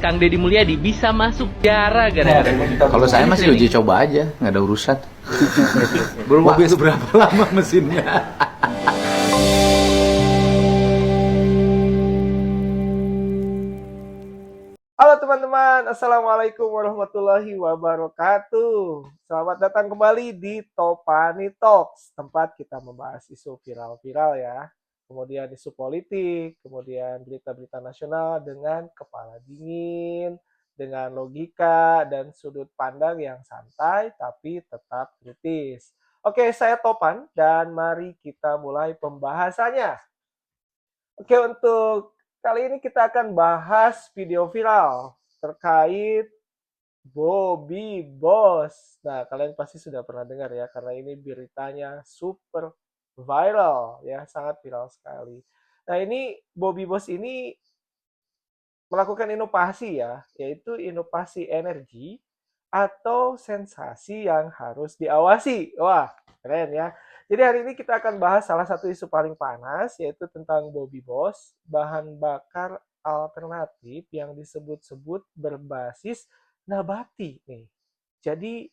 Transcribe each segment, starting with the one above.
Kang Deddy Mulyadi bisa masuk penjara gara-gara. Kalau saya masih uji coba aja, nggak ada urusan. Mobil seberapa lama mesinnya? Halo teman-teman, Assalamualaikum warahmatullahi wabarakatuh. Selamat datang kembali di Topani Talks, tempat kita membahas isu viral-viral ya. Kemudian isu politik, kemudian berita-berita nasional dengan kepala dingin, dengan logika dan sudut pandang yang santai tapi tetap kritis. Oke, saya Topan dan mari kita mulai pembahasannya. Oke, untuk kali ini kita akan bahas video viral terkait Bobby Boss. Nah, kalian pasti sudah pernah dengar ya, karena ini beritanya super viral ya, sangat viral sekali. Nah, ini Bobby Boss ini melakukan inovasi ya, yaitu inovasi energi atau sensasi yang harus diawasi. Wah, keren ya. Jadi hari ini kita akan bahas salah satu isu paling panas, yaitu tentang Bobby Boss, bahan bakar alternatif yang disebut-sebut berbasis nabati nih. Jadi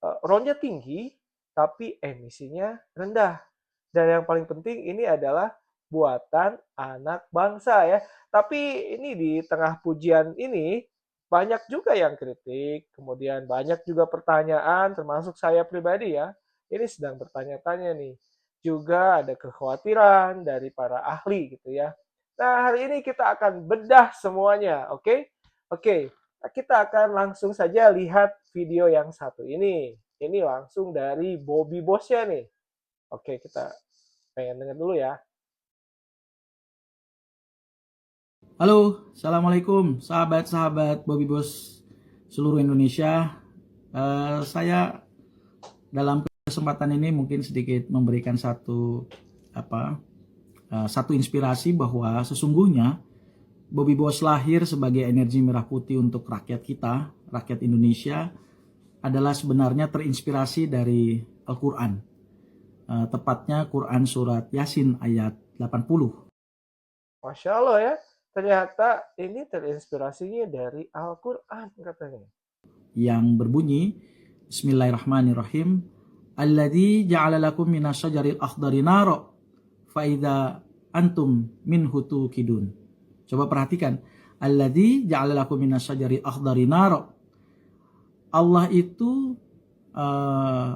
RON-nya tinggi, tapi emisinya rendah. Dan yang paling penting ini adalah buatan anak bangsa ya. Tapi ini di tengah pujian ini, banyak juga yang kritik, kemudian banyak juga pertanyaan, termasuk saya pribadi ya. Ini sedang bertanya-tanya nih. Juga ada kekhawatiran dari para ahli gitu ya. Nah, hari ini kita akan bedah semuanya, oke? Oke, kita akan langsung saja lihat video yang satu ini. Ini langsung dari Bobby Boss-nya nih. Oke, kita pengen dengar dulu ya. Halo, Assalamualaikum sahabat-sahabat Bobby Boss seluruh Indonesia. Saya dalam kesempatan ini mungkin sedikit memberikan satu inspirasi bahwa sesungguhnya Bobby Boss lahir sebagai energi merah putih untuk rakyat kita, rakyat Indonesia, adalah sebenarnya terinspirasi dari Al-Quran. Tepatnya Quran surat Yasin ayat 80. Masya Allah ya. Ternyata ini terinspirasinya dari Al-Quran katanya. Yang berbunyi, Bismillahirrahmanirrahim, Alladzi ja'ala lakum minas syajaril akhdari naro, fa'idha antum minhu tuqidun. Coba perhatikan, Alladzi ja'ala lakum minas syajaril akhdari naro. Allah itu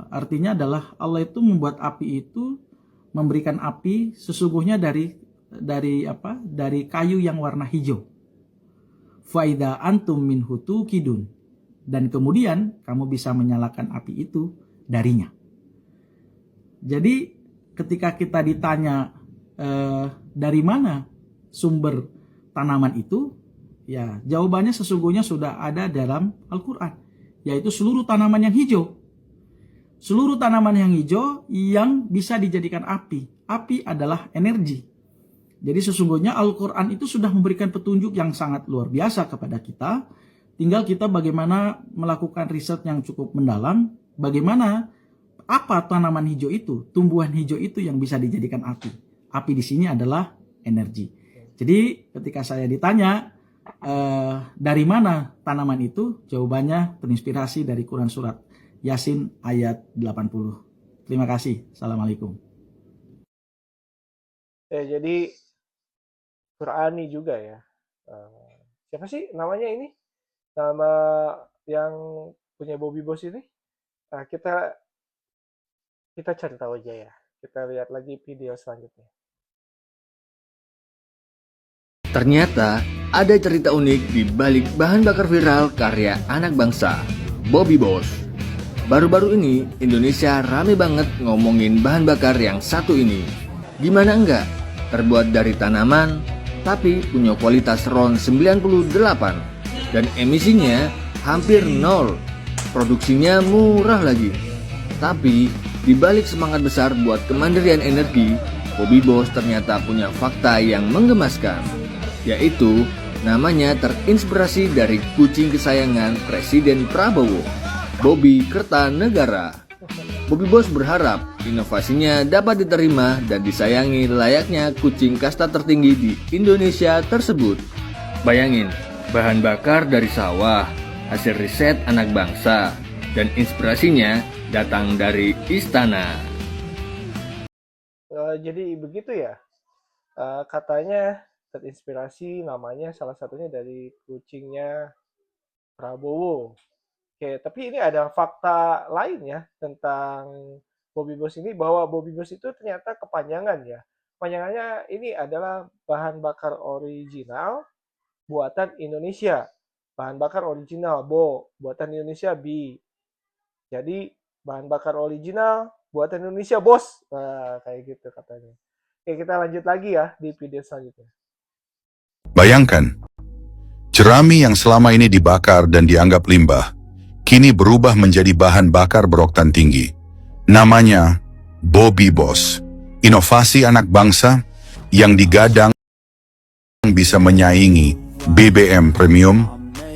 artinya adalah Allah itu membuat api itu, memberikan api sesungguhnya dari kayu yang warna hijau. Faida antum minhu tuqidun, dan kemudian kamu bisa menyalakan api itu darinya. Jadi ketika kita ditanya dari mana sumber tanaman itu, ya jawabannya sesungguhnya sudah ada dalam Al-Quran, yaitu seluruh tanaman yang hijau. Seluruh tanaman yang hijau yang bisa dijadikan api. Api adalah energi. Jadi sesungguhnya Al-Quran itu sudah memberikan petunjuk yang sangat luar biasa kepada kita. Tinggal kita bagaimana melakukan riset yang cukup mendalam. Bagaimana apa tanaman hijau itu, tumbuhan hijau itu yang bisa dijadikan api. Api di sini adalah energi. Jadi ketika saya ditanya dari mana tanaman itu, jawabannya terinspirasi dari Quran surat Yasin ayat 80. Terima kasih. Assalamualaikum. Jadi Qurani juga ya. Siapa sih namanya ini? Nama yang punya Bobby Boss ini? Kita cari tahu aja ya. Kita lihat lagi video selanjutnya. Ternyata ada cerita unik di balik bahan bakar viral karya anak bangsa, Bobby Boss. Baru-baru ini Indonesia rame banget ngomongin bahan bakar yang satu ini. Gimana enggak? Terbuat dari tanaman, tapi punya kualitas RON 98 dan emisinya hampir nol. Produksinya murah lagi. Tapi di balik semangat besar buat kemandirian energi, Bobby Boss ternyata punya fakta yang menggemaskan, yaitu namanya terinspirasi dari kucing kesayangan Presiden Prabowo, Bobby Kertanegara. Bobby Boss berharap inovasinya dapat diterima dan disayangi layaknya kucing kasta tertinggi di Indonesia tersebut. Bayangin, Bahan bakar dari sawah, hasil riset anak bangsa, dan inspirasinya datang dari istana. Jadi begitu ya. Katanya terinspirasi namanya salah satunya dari kucingnya Prabowo. Oke, tapi ini ada fakta lain ya tentang Bobby Boss ini, bahwa Bobby Boss itu ternyata kepanjangan ya. Kepanjangannya ini adalah bahan bakar original buatan Indonesia. Bahan bakar original buatan Indonesia B. Jadi bahan bakar original buatan Indonesia bos. Nah, kayak gitu katanya. Oke, kita lanjut lagi ya di video selanjutnya. Bayangkan, jerami yang selama ini dibakar dan dianggap limbah, kini berubah menjadi bahan bakar beroktan tinggi. Namanya Bobby Boss, inovasi anak bangsa yang digadang bisa menyaingi BBM premium,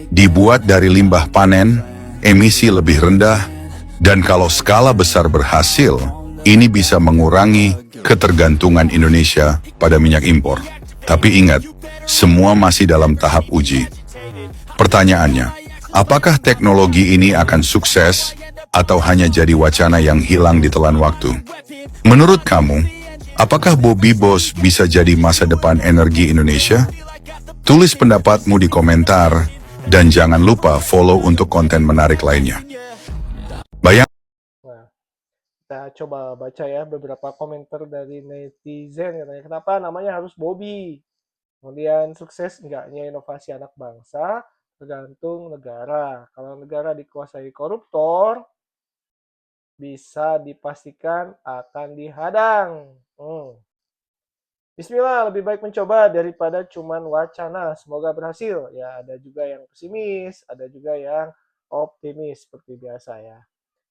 dibuat dari limbah panen, emisi lebih rendah, dan kalau skala besar berhasil, ini bisa mengurangi ketergantungan Indonesia pada minyak impor. Tapi ingat, semua masih dalam tahap uji. Pertanyaannya, apakah teknologi ini akan sukses atau hanya jadi wacana yang hilang ditelan waktu? Menurut kamu, apakah Bobby Boss bisa jadi masa depan energi Indonesia? Tulis pendapatmu di komentar, dan jangan lupa follow untuk konten menarik lainnya. Nah, kita coba baca ya beberapa komentar dari netizen. Katanya, kenapa namanya harus Bobby? Kemudian sukses enggaknya inovasi anak bangsa tergantung negara. Kalau negara dikuasai koruptor, bisa dipastikan akan dihadang. Bismillah, lebih baik mencoba daripada cuman wacana. Semoga berhasil. Ya, ada juga yang pesimis, ada juga yang optimis seperti biasa ya.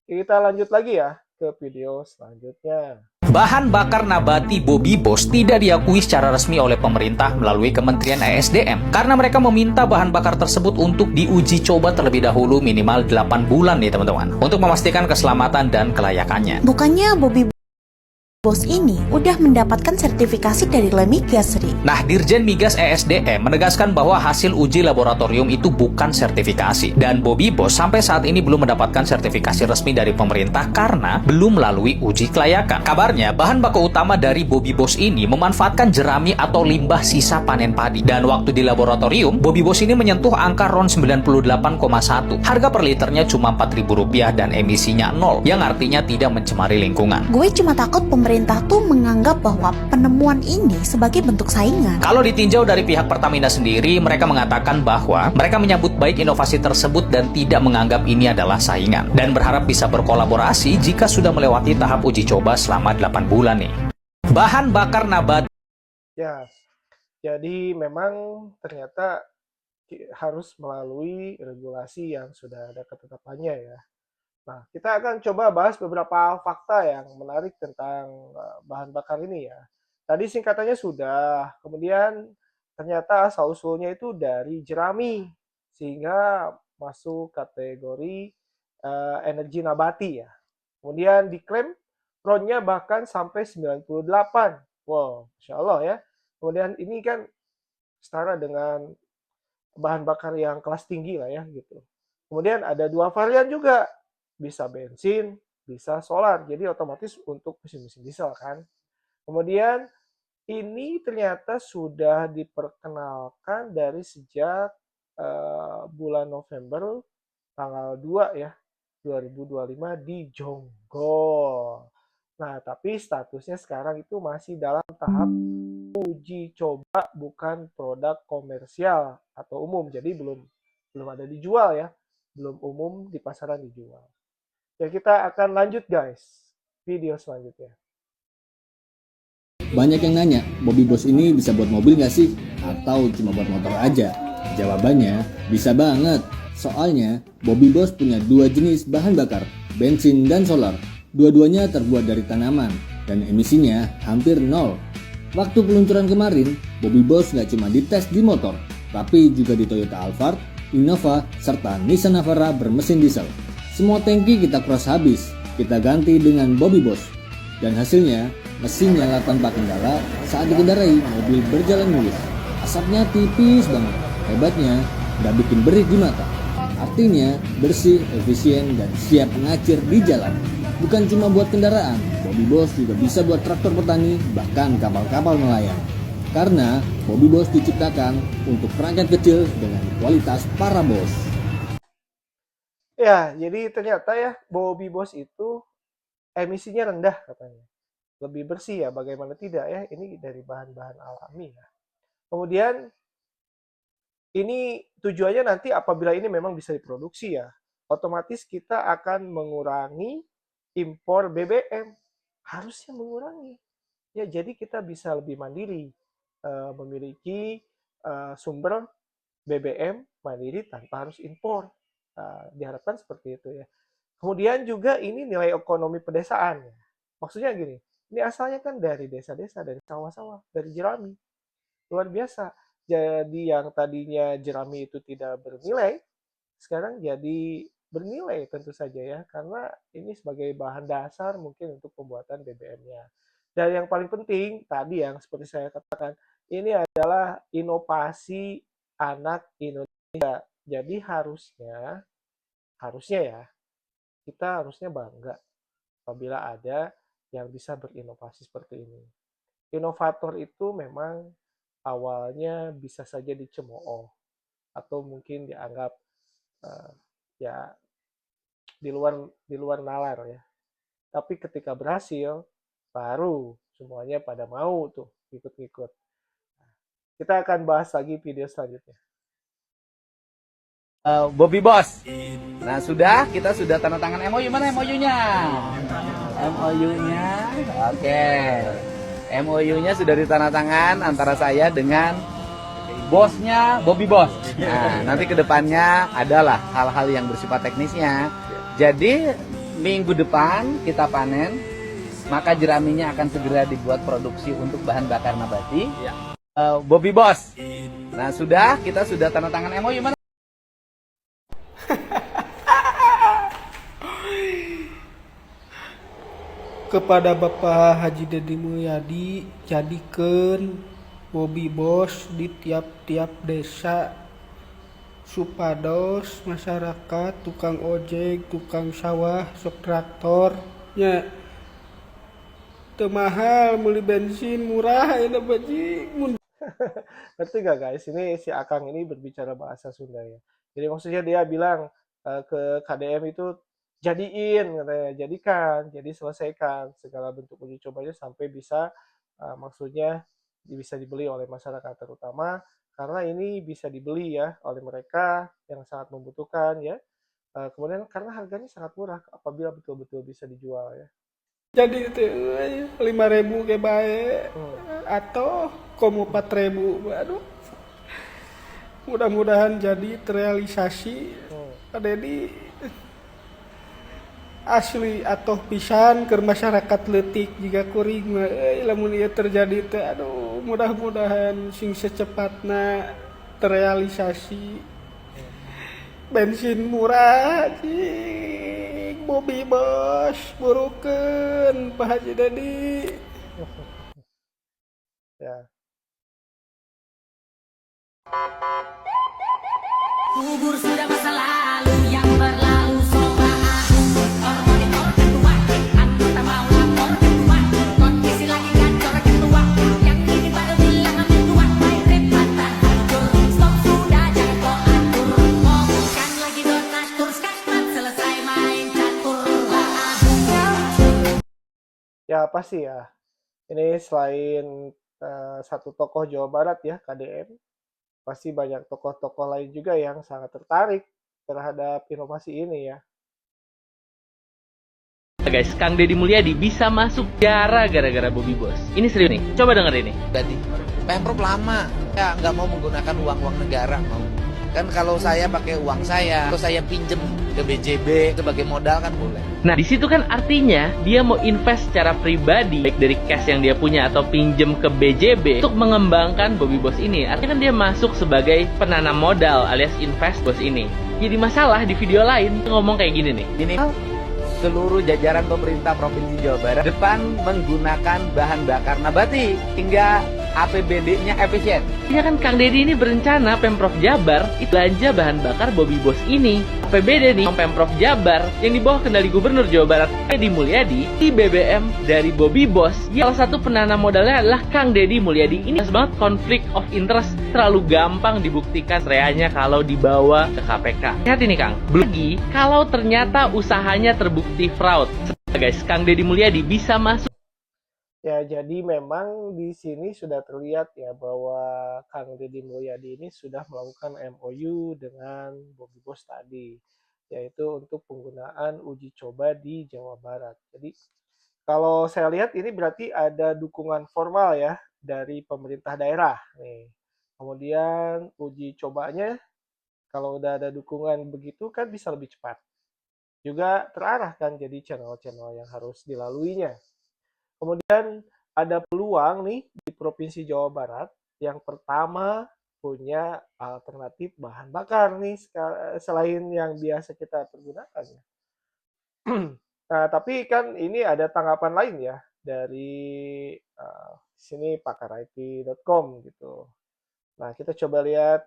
Kita lanjut lagi ya ke video selanjutnya. Bahan bakar nabati Bobby Boss tidak diakui secara resmi oleh pemerintah melalui Kementerian ESDM karena mereka meminta bahan bakar tersebut untuk diuji coba terlebih dahulu minimal 8 bulan nih teman-teman, untuk memastikan keselamatan dan kelayakannya. Bukannya Bobby Boss ini udah mendapatkan sertifikasi dari Lemigas, Ri. Nah, Dirjen Migas ESDM menegaskan bahwa hasil uji laboratorium itu bukan sertifikasi. Dan Bobby Boss sampai saat ini belum mendapatkan sertifikasi resmi dari pemerintah karena belum melalui uji kelayakan. Kabarnya, bahan baku utama dari Bobby Boss ini memanfaatkan jerami atau limbah sisa panen padi. Dan waktu di laboratorium, Bobby Boss ini menyentuh angka RON 98,1. Harga per liternya cuma Rp4.000 dan emisinya 0, yang artinya tidak mencemari lingkungan. Gue cuma takut pemerintah tuh menganggap bahwa penemuan ini sebagai bentuk saingan. Kalau ditinjau dari pihak Pertamina sendiri, mereka mengatakan bahwa mereka menyambut baik inovasi tersebut dan tidak menganggap ini adalah saingan. Dan berharap bisa berkolaborasi jika sudah melewati tahap uji coba selama 8 bulan nih. Bahan bakar nabati. Ya, jadi memang ternyata harus melalui regulasi yang sudah ada ketetapannya ya. Nah, kita akan coba bahas beberapa fakta yang menarik tentang bahan bakar ini ya. Tadi singkatannya sudah, kemudian ternyata asal-usulnya itu dari jerami, sehingga masuk kategori energi nabati ya. Kemudian diklaim RON-nya bahkan sampai 98. Wow, Masya Allah ya. Kemudian ini kan setara dengan bahan bakar yang kelas tinggi lah ya gitu. Kemudian ada 2 varian juga. Bisa bensin, bisa solar. Jadi otomatis untuk mesin-mesin diesel kan. Kemudian ini ternyata sudah diperkenalkan dari sejak bulan November tanggal 2 ya, 2025 di Jonggol. Nah, tapi statusnya sekarang itu masih dalam tahap uji coba, bukan produk komersial atau umum. Jadi belum ada dijual ya, belum umum di pasaran dijual. Ya, kita akan lanjut guys, video selanjutnya. Banyak yang nanya, Bobby Boss ini bisa buat mobil nggak sih? Atau cuma buat motor aja? Jawabannya, bisa banget. Soalnya, Bobby Boss punya 2 jenis bahan bakar, bensin dan solar. Dua-duanya terbuat dari tanaman, dan emisinya hampir 0. Waktu peluncuran kemarin, Bobby Boss nggak cuma dites di motor, tapi juga di Toyota Alphard, Innova, serta Nissan Navara bermesin diesel. Semua tangki kita cross habis, kita ganti dengan Bobby Boss. Dan hasilnya, mesin nyala tanpa kendala saat dikendarai, mobil berjalan mulus. Asapnya tipis banget. Hebatnya, nggak bikin berih di mata. Artinya bersih, efisien, dan siap ngacir di jalan. Bukan cuma buat kendaraan, Bobby Boss juga bisa buat traktor petani, bahkan kapal-kapal nelayan. Karena Bobby Boss diciptakan untuk rakyat kecil dengan kualitas para bos. Ya, jadi ternyata ya Bobby Boss itu emisinya rendah katanya. Lebih bersih ya, bagaimana tidak ya, ini dari bahan-bahan alami ya. Kemudian ini tujuannya nanti apabila ini memang bisa diproduksi ya, otomatis kita akan mengurangi impor BBM. Harusnya mengurangi. Ya, jadi kita bisa lebih mandiri, memiliki sumber BBM mandiri tanpa harus impor. Diharapkan seperti itu ya. Kemudian juga ini nilai ekonomi pedesaan. Maksudnya gini, ini asalnya kan dari desa-desa, dari sawah-sawah, dari jerami. Luar biasa. Jadi yang tadinya jerami itu tidak bernilai, sekarang jadi bernilai tentu saja ya, karena ini sebagai bahan dasar mungkin untuk pembuatan BBM-nya. Dan yang paling penting tadi yang seperti saya katakan, ini adalah inovasi anak Indonesia. Jadi harusnya ya, kita harusnya bangga apabila ada yang bisa berinovasi seperti ini. Inovator itu memang awalnya bisa saja dicemooh atau mungkin dianggap ya di luar nalar ya. Tapi ketika berhasil, baru semuanya pada mau tuh ikut-ikut. Kita akan bahas lagi video selanjutnya. Bobby Boss. Nah, kita sudah tanda tangan MOU. Mana MOU-nya? MOU-nya. Oke. MOU-nya sudah ditandatangan antara saya dengan bosnya Bobby Boss. Nah, nanti kedepannya adalah hal-hal yang bersifat teknisnya. Jadi minggu depan kita panen, maka jeraminya akan segera dibuat produksi untuk bahan bakar nabati. Bobby Boss. Nah, kita sudah tanda tangan MOU. Mana? Kepada Bapak Haji Deddy Mulyadi, jadikan Bobby Boss di tiap-tiap desa supados masyarakat, tukang ojek, tukang sawah, sok traktor nya teu mahal, meuli bensin murah ya baji. Ngerti gak guys? Ini si Akang ini berbicara bahasa Sunda ya. Jadi maksudnya dia bilang ke KDM itu jadiin, katanya, jadikan, jadi selesaikan segala bentuk uji cobanya sampai bisa maksudnya bisa dibeli oleh masyarakat, terutama karena ini bisa dibeli ya oleh mereka yang sangat membutuhkan ya. Kemudian karena harganya sangat murah apabila betul-betul bisa dijual ya. Jadi itu 5.000 ke bae atau komo 4.000. Aduh. Mudah-mudahan jadi terrealisasi. Pak Deddy asli atau pisan ke masyarakat letik jika kuring lamun ieu terjadi teh aduh mudah-mudahan sing secepatna terrealisasi bensin murah cing Bobby Boss burukeun Pak Haji Deddy Ya. Kubur sudah masa lalu yang berlalu soba aku monitor ketua anggota mau lapor ketua kondisi lagi gacor ketua yang ini baru bilang ambil tua main rip mata hancur stop sudah jangan kau atur ngomongkan lagi donatur skakmat selesai main catur Ya pasti ya. Ini selain satu tokoh Jawa Barat ya KDM, pasti banyak tokoh-tokoh lain juga yang sangat tertarik terhadap inovasi ini ya. Guys, Kang Deddy Mulyadi bisa masuk penjara gara-gara Bobby Boss. Ini serius nih, coba denger ini. Tadi Pemprov lama ya nggak mau menggunakan uang negara, mau kan kalau saya pakai uang saya, kalau saya pinjem ke BJB sebagai modal kan boleh. Nah, di situ kan artinya dia mau invest secara pribadi, baik dari cash yang dia punya atau pinjem ke BJB untuk mengembangkan Bobby Boss ini. Artinya kan dia masuk sebagai penanam modal alias invest Boss ini. Jadi masalah di video lain ngomong kayak gini nih. Ini seluruh jajaran pemerintah Provinsi Jawa Barat depan menggunakan bahan bakar nabati hingga APBD-nya efisien. Ya kan Kang Deddy ini berencana Pemprov Jabar itu belanja bahan bakar Bobby Boss ini. APBD nih Pemprov Jabar yang di bawah kendali Gubernur Jawa Barat Deddy Mulyadi di BBM dari Bobby Boss. Ya, salah satu penanam modalnya adalah Kang Deddy Mulyadi. Ini jelas banget konflik of interest, terlalu gampang dibuktikan reanya kalau dibawa ke KPK. Lihat ini Kang, belum lagi kalau ternyata usahanya terbukti fraud. Guys, Kang Deddy Mulyadi bisa masuk. Ya, jadi memang di sini sudah terlihat ya bahwa Kang Deddy Mulyadi ini sudah melakukan MOU dengan Bobby Boss tadi, yaitu untuk penggunaan uji coba di Jawa Barat. Jadi kalau saya lihat ini berarti ada dukungan formal ya dari pemerintah daerah nih. Kemudian uji cobanya kalau udah ada dukungan begitu kan bisa lebih cepat. Juga terarah kan jadi channel-channel yang harus dilaluinya. Kemudian ada peluang nih di Provinsi Jawa Barat yang pertama punya alternatif bahan bakar nih selain yang biasa kita pergunakan. Nah, tapi kan ini ada tanggapan lain ya dari sini pakarit.com gitu. Nah, kita coba lihat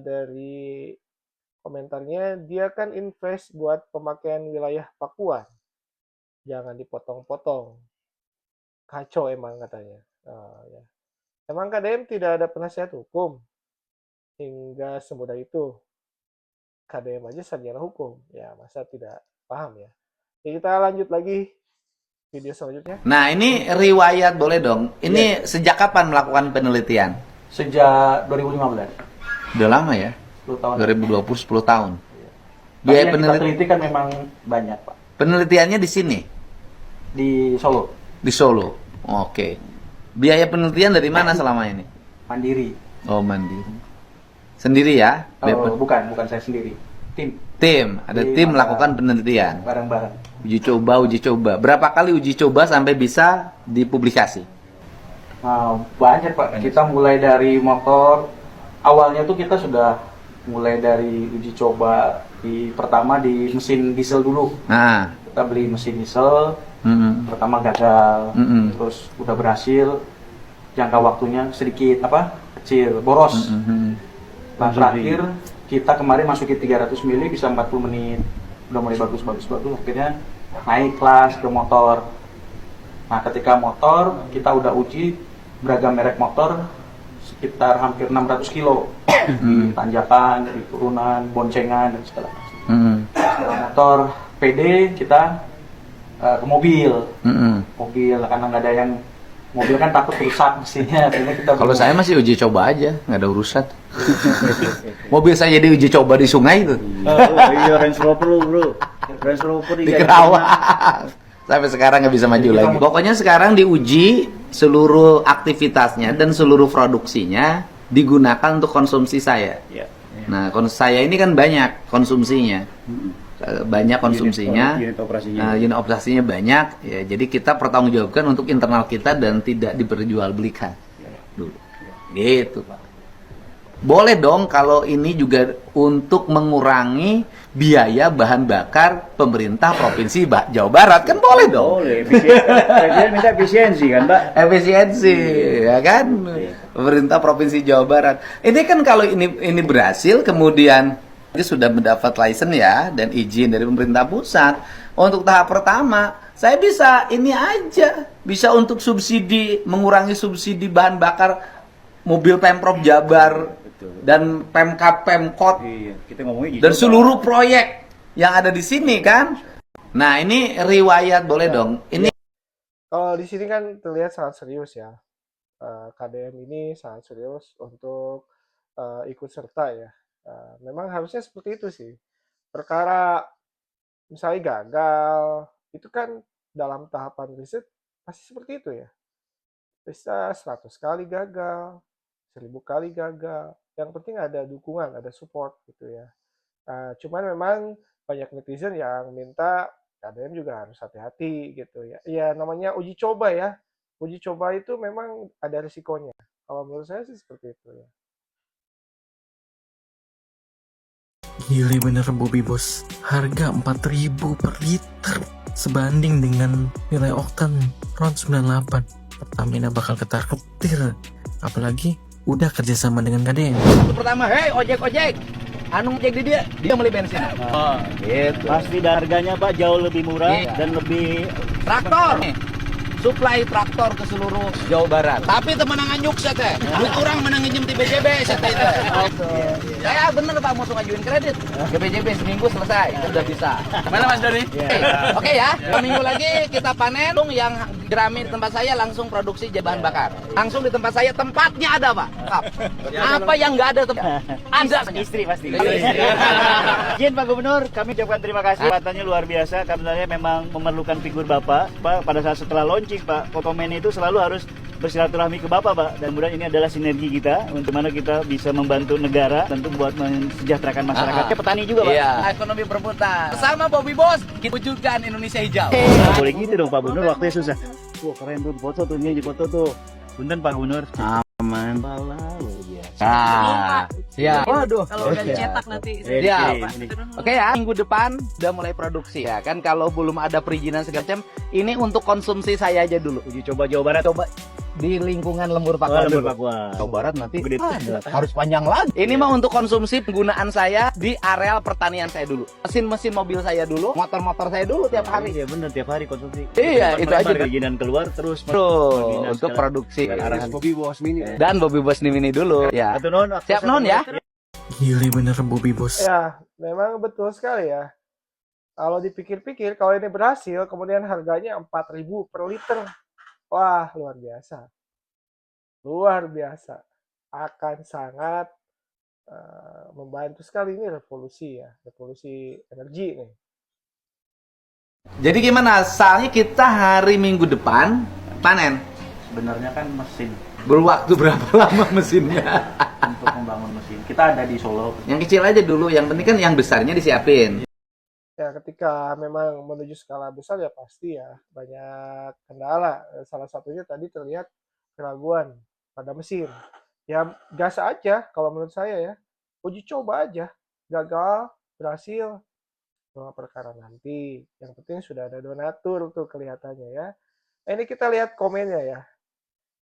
dari komentarnya, dia kan invest buat pemakaian wilayah Pakuan. Jangan dipotong-potong. Kacau emang katanya. Ya. Emang KDM tidak ada penasihat hukum? Hingga semudah itu. KDM aja sarjana hukum. Ya, masa tidak paham ya. Jadi kita lanjut lagi video selanjutnya. Nah, ini riwayat boleh dong. Ini sejak kapan melakukan penelitian? Sejak 2015. Udah lama ya? 10 tahun. 2020 10 tahun. Tapi Biaya yang kita teliti kan memang banyak, Pak. penelitiannya di sini, Di Solo. di Solo. Oke. Biaya penelitian dari mana selama ini? Mandiri. Oh, mandiri. Sendiri ya? Oh, bukan saya sendiri. Tim. Tim, ada tim melakukan penelitian. Bareng-bareng. Uji coba. Berapa kali uji coba sampai bisa dipublikasi? Nah, banyak Pak. Kita mulai dari motor. Awalnya tuh kita sudah mulai dari uji coba pertama di mesin diesel dulu. Nah, Kita beli mesin diesel. Pertama gagal, terus udah berhasil. Jangka waktunya sedikit kecil, boros. Nah, terakhir kita kemarin masukin 300 mili bisa 40 menit. Udah mulai bagus. Akhirnya naik kelas ke motor. Nah, ketika motor kita udah uji beragam merek motor sekitar hampir 600 kilo di tanjakan, di turunan, boncengan dan segala macam. Setelah motor PD kita ke mobil karena nggak ada yang mobil kan takut rusak mesinnya. kalau saya masih uji coba aja, nggak ada urusan. Mobil saya jadi uji coba di sungai itu. Iya, Range Rover bro. Range Rover Di Kerawang. Sampai sekarang nggak bisa maju lagi. Pokoknya sekarang diuji seluruh aktivitasnya dan seluruh produksinya digunakan untuk konsumsi saya. Nah, saya ini kan banyak konsumsinya. Banyak konsumsinya, unit operasinya banyak, ya, jadi kita pertanggungjawabkan untuk internal kita dan tidak diperjualbelikan dulu, gitu Pak. Boleh dong kalau ini juga untuk mengurangi biaya bahan bakar pemerintah Provinsi Jawa Barat, kan boleh dong? Boleh, presiden minta efisiensi kan Pak? Efisiensi, ya kan? Pemerintah Provinsi Jawa Barat. Ini kan kalau ini berhasil, kemudian dia sudah mendapat license ya dan izin dari pemerintah pusat. Untuk tahap pertama, saya bisa ini aja, bisa untuk subsidi, mengurangi subsidi bahan bakar mobil Pemprov Jabar dan Pemkab Pemkot kita ngomongin dan seluruh proyek yang ada di sini kan. Nah, ini riwayat boleh dong. Ini Kalau di sini kan terlihat sangat serius ya. KDM ini sangat serius untuk ikut serta ya. Memang harusnya seperti itu sih. Perkara misalnya gagal, itu kan dalam tahapan riset pasti seperti itu ya. Bisa 100 kali gagal, 1000 kali gagal. Yang penting ada dukungan, ada support gitu ya. Cuman memang banyak netizen yang minta KDM juga harus hati-hati gitu ya. Ya namanya uji coba ya. Uji coba itu memang ada risikonya. Kalau menurut saya sih seperti itu ya. Gila bener Bobby Boss, harga 4.000 per liter sebanding dengan nilai oktan RON 98. Pertamina bakal ketar-ketir Apalagi udah kerjasama dengan KDN. Itu pertama, hei ojek, anu ngejek di dia beli bensin. Oh, Gitu. pasti harganya Pak jauh lebih murah Iya. dan lebih Traktor, suplai traktor ke seluruh Jawa Barat. Tapi temenangan nyuk saya teh. Kurang menang nginjem di BJB saya teh. Saya bener Pak mau ngajuin kredit ke BJB seminggu selesai, itu udah bisa. Mana Mas Doni? Oke ya, 2 minggu lagi kita panen. Yang jerami di tempat saya langsung produksi bahan bakar. Langsung di tempat saya tempatnya ada Pak. Apa yang nggak ada tempat? Ada. istri pasti. Izin Pak Gubernur, kami ucapkan terima kasih. Katanya luar biasa karena saya memang memerlukan figur Bapak. Pak, pada saat setelah launching Pak, Kokomen itu selalu harus bersilaturahmi ke Bapak, Pak. Dan kemudian ini adalah sinergi kita untuk mana kita bisa membantu negara tentu buat mensejahterakan masyarakat. Petani juga, Pak. Iya. Ekonomi perputaran. Bersama Bobby Boss, kita wujudkan Indonesia hijau. Nggak boleh gitu dong Pak Gubernur, waktunya susah. Wah keren tuh foto tuh, ini foto tuh. Punten Pak Gubernur. Aman. Ah, ya. Waduh. kalau udah dicetak nanti. Ya. Oke ya, minggu depan udah mulai produksi ya kan. Kalau belum ada perizinan segala macam, ini untuk konsumsi saya aja dulu. Uji coba Jawa Barat. Coba di lingkungan Lembur Pakua Lembur dulu. Pakua. Jawa Barat nanti Gede. harus panjang lagi. Ini mah untuk konsumsi penggunaan saya di areal pertanian saya dulu. Mesin-mesin mobil saya dulu, motor-motor saya dulu tiap hari. Iya bener, tiap hari konsumsi. Iya, itu aja. Perizinan keluar terus. Tuh, untuk produksi. Arahan Bobby Boss Mini. Dan Bobby Boss Mini dulu. Ya. Atau non, Siap non ya? Gile bener Bobby Bos. Ya, memang betul sekali ya. Kalau dipikir-pikir, kalau ini berhasil, kemudian harganya 4.000 per liter. Wah, luar biasa. Luar biasa. Akan sangat membantu sekali, ini revolusi ya. Revolusi energi nih. Jadi gimana? Soalnya kita hari Minggu depan panen. Sebenarnya kan mesin Berwaktu berapa lama mesinnya? untuk membangun mesin. Kita ada di Solo. Yang kecil aja dulu, yang penting kan yang besarnya disiapin. Ya, ketika memang menuju skala besar ya pasti ya banyak kendala. Salah satunya tadi terlihat keraguan pada mesin. Ya gas aja kalau menurut saya ya. Uji coba aja. Gagal, berhasil. Cuma perkara nanti. Yang penting sudah ada donatur tuh kelihatannya ya. Ini kita lihat komennya ya.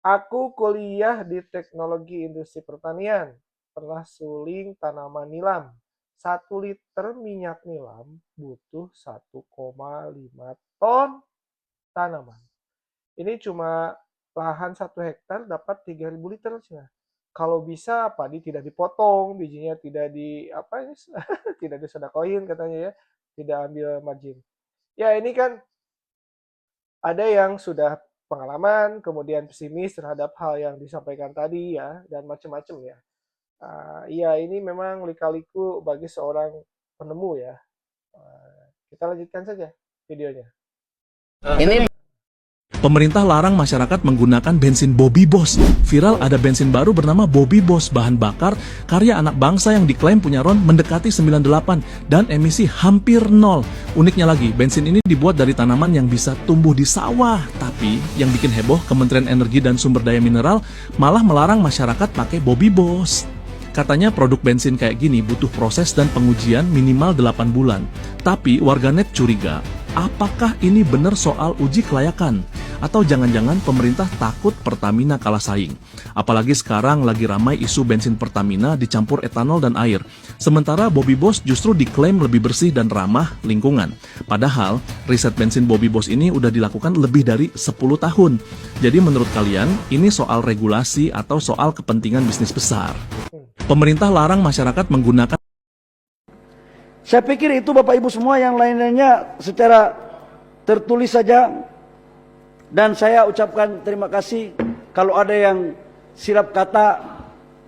Aku kuliah di teknologi industri pertanian. Pernah suling tanaman nilam. 1 liter minyak nilam butuh 1,5 ton tanaman. Ini cuma lahan 1 hektar dapat 3.000 liter. Kalau bisa padi tidak dipotong, bijinya tidak tidak disedekahin katanya ya, tidak ambil margin. Ya ini kan ada yang sudah pengalaman, kemudian pesimis terhadap hal yang disampaikan tadi ya, dan macam-macam ya. Iya, ini memang lika-liku bagi seorang penemu ya. Kita lanjutkan saja videonya. Ini Pemerintah larang masyarakat menggunakan bensin Bobby Boss. Viral ada bensin baru bernama Bobby Boss, bahan bakar karya anak bangsa yang diklaim punya RON mendekati 98 dan emisi hampir nol. Uniknya lagi, bensin ini dibuat dari tanaman yang bisa tumbuh di sawah. Tapi yang bikin heboh, Kementerian Energi dan Sumber Daya Mineral malah melarang masyarakat pakai Bobby Boss. Katanya produk bensin kayak gini butuh proses dan pengujian minimal 8 bulan. Tapi warganet curiga, apakah ini benar soal uji kelayakan? Atau jangan-jangan pemerintah takut Pertamina kalah saing? Apalagi sekarang lagi ramai isu bensin Pertamina dicampur etanol dan air. Sementara Bobby Boss justru diklaim lebih bersih dan ramah lingkungan. Padahal riset bensin Bobby Boss ini udah dilakukan lebih dari 10 tahun. Jadi menurut kalian, ini soal regulasi atau soal kepentingan bisnis besar? Pemerintah larang masyarakat menggunakan. Saya pikir itu Bapak Ibu semua, yang lain-lainnya secara tertulis saja. Dan saya ucapkan terima kasih. Kalau ada yang silap kata,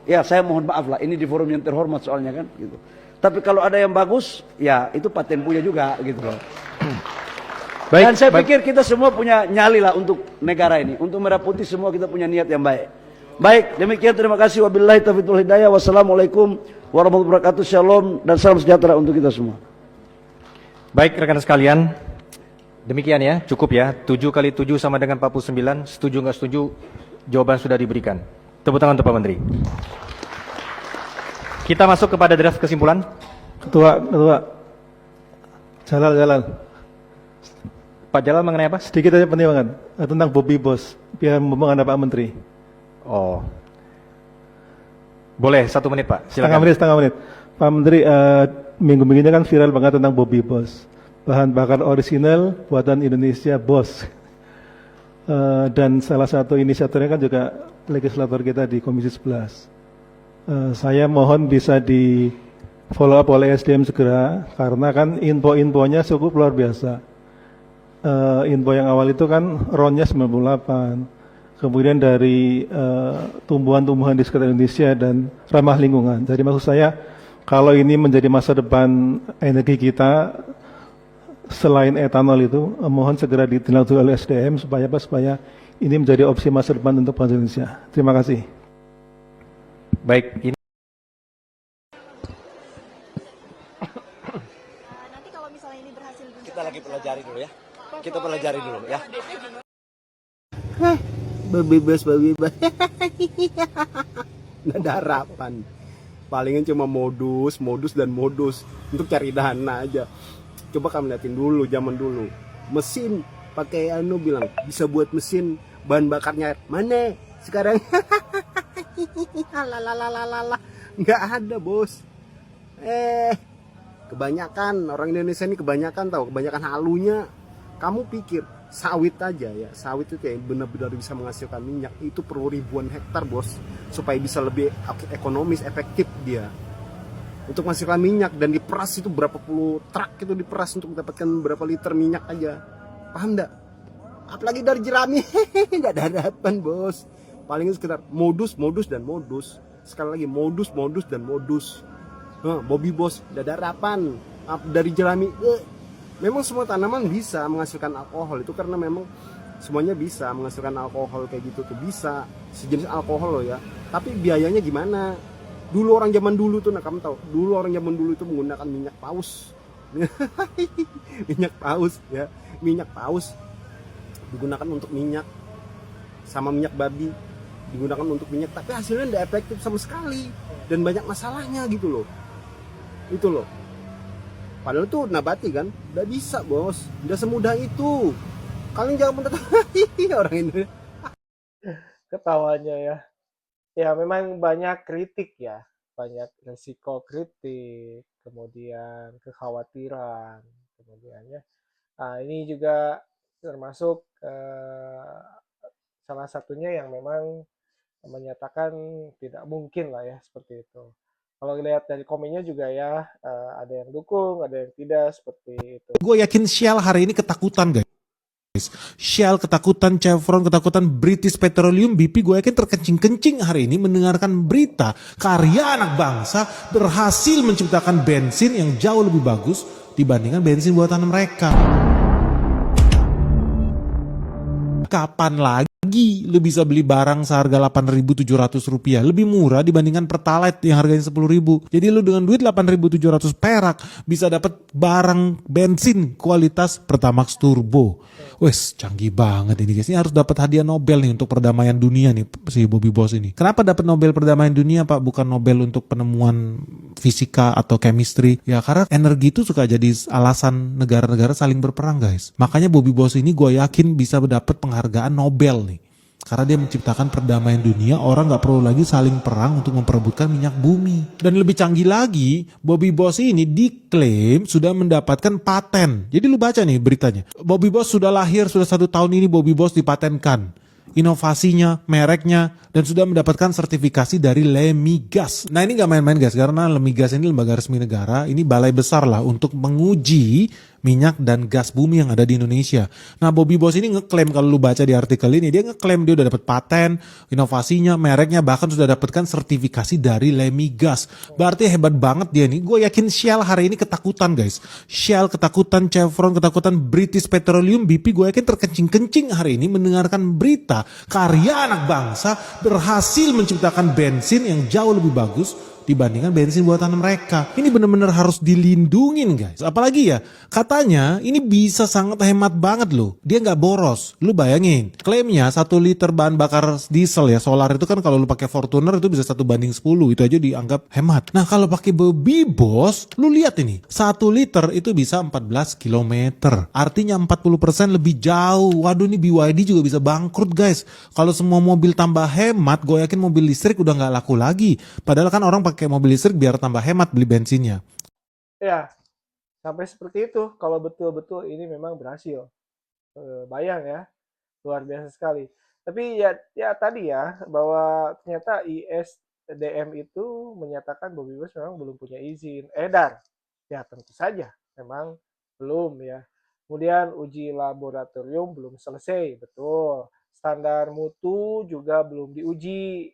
ya saya mohon maaf lah. Ini di forum yang terhormat soalnya kan. Gitu. Tapi kalau ada yang bagus, ya itu paten punya juga gitu loh. Dan saya pikir kita semua punya nyali lah untuk negara ini. Untuk merah putih semua kita punya niat yang baik. Baik, demikian terima kasih. Wabillahi taufiq wal hidayah. Wassalamualaikum warahmatullahi wabarakatuh. Shalom dan salam sejahtera untuk kita semua. Baik rekan sekalian, demikian ya, cukup ya. 7 kali 7 sama dengan 49. Setuju nggak setuju? Jawaban sudah diberikan. Tepuk tangan untuk Pak Menteri. Kita masuk kepada draft kesimpulan. Ketua. Jalal. Pak Jalal mengenai apa? Sedikit aja pertimbangan tentang Bobby Boss. Biar membangun Pak Menteri. Oh, Boleh 1 menit Pak, silakan. Setengah menit. Pak Menteri, minggu-minggu ini kan viral banget tentang Bobby Boss. Bahan bakar orisinal buatan Indonesia, Boss. Dan salah satu inisiatornya kan juga legislator kita di Komisi 11. Saya mohon bisa di follow up oleh SDM segera, karena kan info-infonya cukup luar biasa. Info yang awal itu kan RON-nya 98. Kemudian dari tumbuhan-tumbuhan di sekitar Indonesia dan ramah lingkungan. Jadi maksud saya, kalau ini menjadi masa depan energi kita selain etanol itu, mohon segera ditindaklanjuti oleh SDM supaya ini menjadi opsi masa depan untuk bangsa Indonesia. Terima kasih. Baik, ini Nanti kalau misalnya ini berhasil Kita lagi pelajari dulu ya. Kita pelajari dulu ya. Babi bos. Nggak ada harapan. Palingan cuma modus untuk cari dana aja. Coba kamu liatin dulu zaman dulu. Mesin pakai bilang bisa buat mesin bahan bakarnya mana? Sekarang nggak ada bos. Kebanyakan orang Indonesia ini kebanyakan halunya. Kamu pikir sawit aja ya, sawit itu yang benar-benar bisa menghasilkan minyak itu perlu ribuan hektar bos, supaya bisa lebih ekonomis, efektif dia untuk menghasilkan minyak, dan diperas itu berapa puluh truk itu diperas untuk mendapatkan berapa liter minyak aja, paham enggak? Apalagi dari jerami, nggak ada harapan bos, paling sekitar modus dan modus, sekali lagi modus dan modus. Bobby Boss, nggak ada harapan. Dari jerami memang semua tanaman bisa menghasilkan alkohol itu, karena memang semuanya bisa menghasilkan alkohol kayak gitu tuh, bisa sejenis alkohol loh ya. Tapi biayanya gimana? Dulu orang zaman dulu tuh, kamu tahu, dulu orang zaman dulu itu menggunakan minyak paus. Minyak paus digunakan untuk minyak, sama minyak babi digunakan untuk minyak, tapi hasilnya tidak efektif sama sekali dan banyak masalahnya gitu loh. Itu loh. Padahal tuh nabati kan, udah bisa bos, udah semudah itu. Kalian jangan mendekat orang ini. Ketawanya ya. Ya memang banyak kritik ya, banyak resiko kritik, kemudian kekhawatiran, kemudian ya. Nah, ini juga termasuk salah satunya yang memang menyatakan tidak mungkin lah ya seperti itu. Kalau lihat dari komennya juga ya, ada yang dukung, ada yang tidak, seperti itu. Gue yakin Shell hari ini ketakutan guys. Shell ketakutan, Chevron ketakutan, British Petroleum, BP gue yakin terkencing-kencing hari ini mendengarkan berita karya anak bangsa berhasil menciptakan bensin yang jauh lebih bagus dibandingkan bensin buatan mereka. Kapan lagi lu bisa beli barang seharga Rp8.700 lebih murah dibandingkan Pertalite yang harganya Rp10.000. Jadi lu dengan duit 8.700 perak bisa dapat barang bensin kualitas Pertamax Turbo. Wes canggih banget ini guys. Ini harus dapat hadiah Nobel nih untuk perdamaian dunia nih si Bobby Boss ini. Kenapa dapat Nobel perdamaian dunia Pak? Bukan Nobel untuk penemuan fisika atau chemistry. Ya karena energi itu suka jadi alasan negara-negara saling berperang guys. Makanya Bobby Boss ini gue yakin bisa dapat penghargaan Nobel nih. Karena dia menciptakan perdamaian dunia, orang gak perlu lagi saling perang untuk memperebutkan minyak bumi. Dan lebih canggih lagi, Bobby Boss ini diklaim sudah mendapatkan paten. Jadi lu baca nih beritanya. Bobby Boss sudah lahir, sudah 1 tahun ini Bobby Boss dipatenkan. Inovasinya, mereknya, dan sudah mendapatkan sertifikasi dari Lemigas. Nah ini gak main-main guys, karena Lemigas ini lembaga resmi negara, ini balai besar lah untuk menguji minyak dan gas bumi yang ada di Indonesia. Nah Bobby Boss ini ngeklaim, kalau lu baca di artikel ini, dia ngeklaim dia udah dapat paten, inovasinya, mereknya, bahkan sudah dapatkan sertifikasi dari Lemigas. Berarti hebat banget dia nih. Gue yakin Shell hari ini ketakutan guys. Shell ketakutan, Chevron ketakutan, British Petroleum, BP gue yakin terkencing-kencing hari ini mendengarkan berita karya anak bangsa berhasil menciptakan bensin yang jauh lebih bagus dibandingkan bensin buatan mereka. Ini benar-benar harus dilindungin guys. Apalagi ya, katanya ini bisa sangat hemat banget loh. Dia nggak boros. Lu bayangin, klaimnya 1 liter bahan bakar diesel ya, solar itu kan kalau lu pakai Fortuner itu bisa 1:10. Itu aja dianggap hemat. Nah kalau pakai Bobbi Boss, lu lihat ini, 1 liter itu bisa 14 kilometer. Artinya 40% lebih jauh. Waduh, ini BYD juga bisa bangkrut guys. Kalau semua mobil tambah hemat, gue yakin mobil listrik udah nggak laku lagi. Padahal kan orang pakai mobil listrik biar tambah hemat beli bensinnya. Ya, sampai seperti itu. Kalau betul-betul ini memang berhasil. Bayang ya, luar biasa sekali. Tapi ya tadi ya, bahwa ternyata ISDM itu menyatakan Bobbi Boss memang belum punya izin edar. Ya tentu saja, memang belum ya. Kemudian uji laboratorium belum selesai, betul. Standar mutu juga belum diuji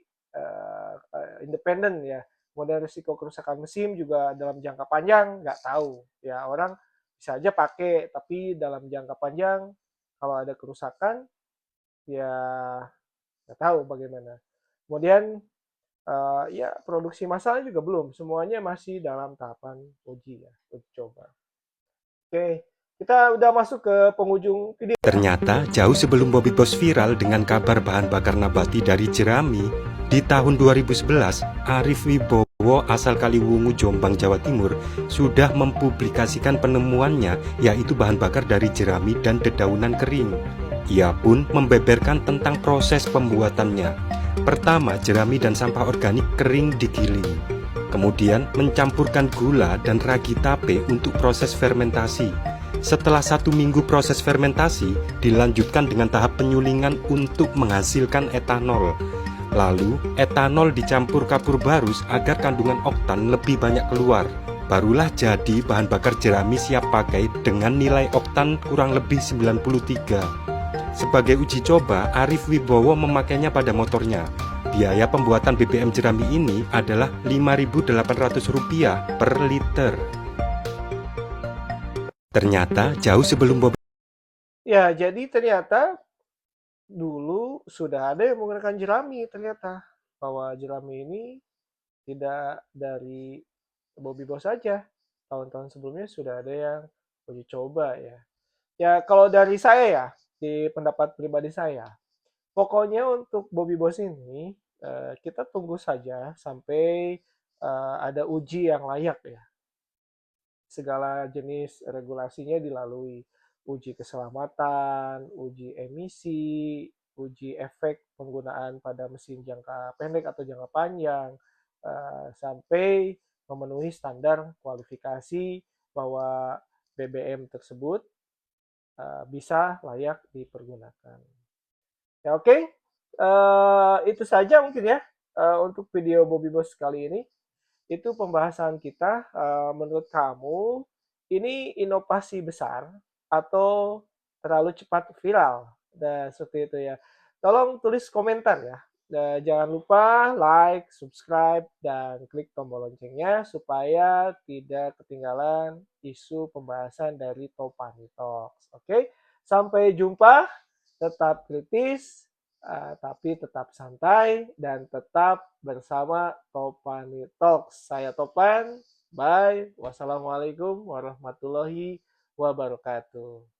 independen ya. Kemudian risiko kerusakan mesin juga dalam jangka panjang nggak tahu. Ya orang bisa aja pakai, tapi dalam jangka panjang kalau ada kerusakan ya nggak tahu bagaimana. Kemudian ya produksi massalnya juga belum. Semuanya masih dalam tahapan uji ya, uji coba. Oke, kita udah masuk ke penghujung video. Ternyata jauh sebelum Bobbi Boss viral dengan kabar bahan bakar nabati dari jerami, di tahun 2011, Arief Wibowo asal Kaliwungu, Jombang, Jawa Timur sudah mempublikasikan penemuannya, yaitu bahan bakar dari jerami dan dedaunan kering. Ia pun membeberkan tentang proses pembuatannya. Pertama, jerami dan sampah organik kering digiling. Kemudian mencampurkan gula dan ragi tape untuk proses fermentasi. Setelah 1 minggu proses fermentasi, dilanjutkan dengan tahap penyulingan untuk menghasilkan etanol. Lalu, etanol dicampur kapur barus agar kandungan oktan lebih banyak keluar. Barulah jadi bahan bakar jerami siap pakai dengan nilai oktan kurang lebih 93. Sebagai uji coba, Arief Wibowo memakainya pada motornya. Biaya pembuatan BBM jerami ini adalah Rp5.800 per liter. Ternyata jauh sebelum Bobbi. Ya, jadi ternyata dulu sudah ada yang menggunakan jerami ternyata. Bahwa jerami ini tidak dari Bobbi Boss saja. Tahun-tahun sebelumnya sudah ada yang uji coba ya. Ya, kalau dari saya ya, di pendapat pribadi saya, pokoknya untuk Bobbi Boss ini kita tunggu saja sampai ada uji yang layak ya. Segala jenis regulasinya dilalui. Uji keselamatan, uji emisi, uji efek penggunaan pada mesin jangka pendek atau jangka panjang, sampai memenuhi standar kualifikasi bahwa BBM tersebut bisa layak dipergunakan. Ya oke, itu saja mungkin ya untuk video Bobbi Boss kali ini. Itu pembahasan kita. Menurut kamu ini inovasi besar atau terlalu cepat viral? Dan seperti itu ya. Tolong tulis komentar ya. Jangan lupa like, subscribe, dan klik tombol loncengnya supaya tidak ketinggalan isu pembahasan dari Topani Talks. Oke, sampai jumpa. Tetap kritis, tapi tetap santai dan tetap bersama Topani Talks. Saya Topan. Bye. Wassalamualaikum warahmatullahi wabarakatuh.